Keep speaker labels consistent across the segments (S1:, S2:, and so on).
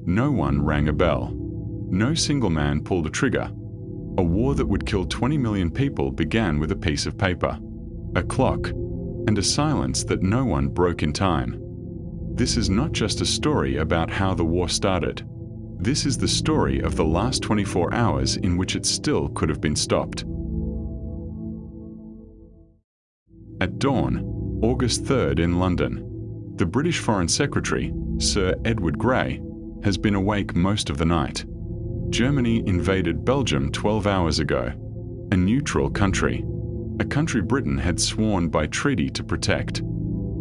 S1: No one rang a bell. No single man pulled a trigger. A war that would kill 20 million people began with a piece of paper, a clock, and a silence that no one broke in time. This is not just a story about how the war started. This is the story of the last 24 hours in which it still could have been stopped. At dawn, August 3rd in London, the British Foreign Secretary, Sir Edward Grey, has been awake most of the night. Germany invaded Belgium 12 hours ago, a neutral country, a country Britain had sworn by treaty to protect.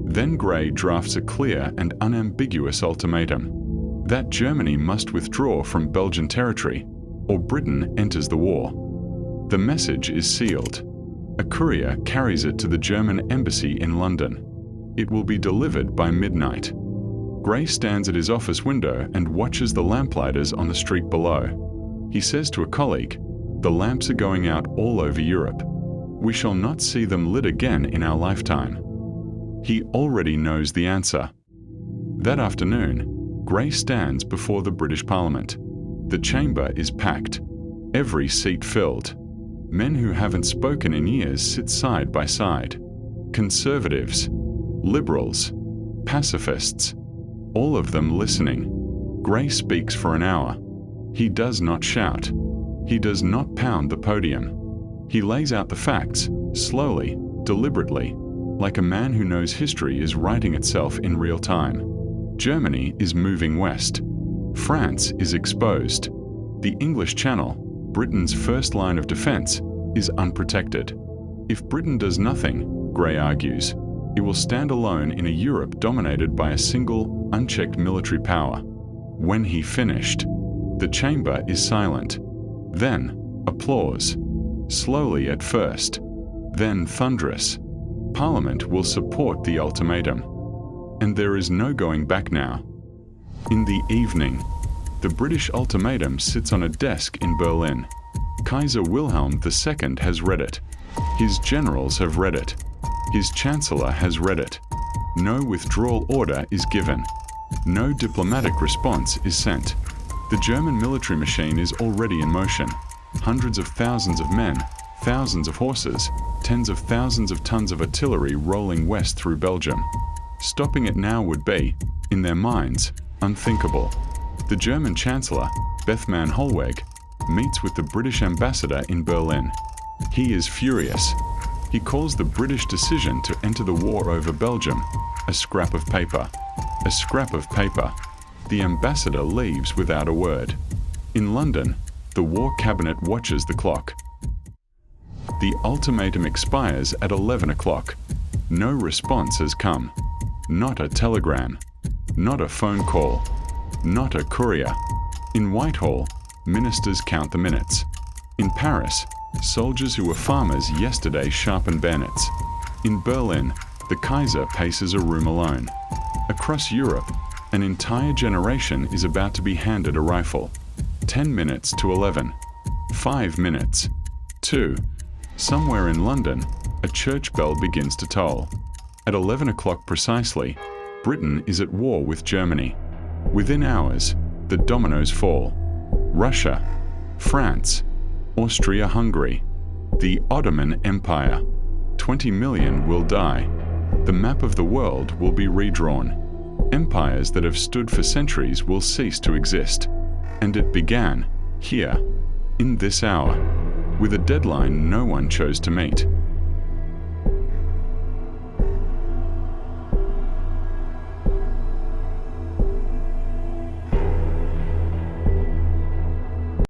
S1: Then Grey drafts a clear and unambiguous ultimatum that Germany must withdraw from Belgian territory or Britain enters the war. The message is sealed. A courier carries it to the German embassy in London. It will be delivered by midnight. Grey stands at his office window and watches the lamplighters on the street below. He says to a colleague, "The lamps are going out all over Europe. We shall not see them lit again in our lifetime." He already knows the answer. That afternoon, Grey stands before the British Parliament. The chamber is packed, every seat filled. Men who haven't spoken in years sit side by side. Conservatives, liberals, pacifists, all of them listening. Grey speaks for an hour. He does not shout. He does not pound the podium. He lays out the facts, slowly, deliberately, like a man who knows history is writing itself in real time. Germany is moving west. France is exposed. The English Channel, Britain's first line of defense, is unprotected. If Britain does nothing, Grey argues, it will stand alone in a Europe dominated by a single, unchecked military power. When he finished, the chamber is silent. Then, applause. Slowly at first, then thunderous. Parliament will support the ultimatum. And there is no going back now. In the evening, the British ultimatum sits on a desk in Berlin. Kaiser Wilhelm II has read it. His generals have read it. His chancellor has read it. No withdrawal order is given. No diplomatic response is sent. The German military machine is already in motion. Hundreds of thousands of men, thousands of horses, tens of thousands of tons of artillery rolling west through Belgium. Stopping it now would be, in their minds, unthinkable. The German Chancellor, Bethmann Hollweg, meets with the British ambassador in Berlin. He is furious. He calls the British decision to enter the war over Belgium a scrap of paper. A scrap of paper. The ambassador leaves without a word. In London, the War Cabinet watches the clock. The ultimatum expires at 11 o'clock. No response has come. Not a telegram. Not a phone call. Not a courier. In Whitehall, ministers count the minutes. In Paris, soldiers who were farmers yesterday sharpen bayonets. In Berlin, the Kaiser paces a room alone. Across Europe, an entire generation is about to be handed a rifle. 10 minutes to 11. 5 minutes. 2. Somewhere in London, a church bell begins to toll. At 11 o'clock precisely, Britain is at war with Germany. Within hours, the dominoes fall. Russia, France, Austria-Hungary, the Ottoman Empire. 20 million will die. The map of the world will be redrawn. Empires that have stood for centuries will cease to exist. And it began, here, in this hour, with a deadline no one chose to meet.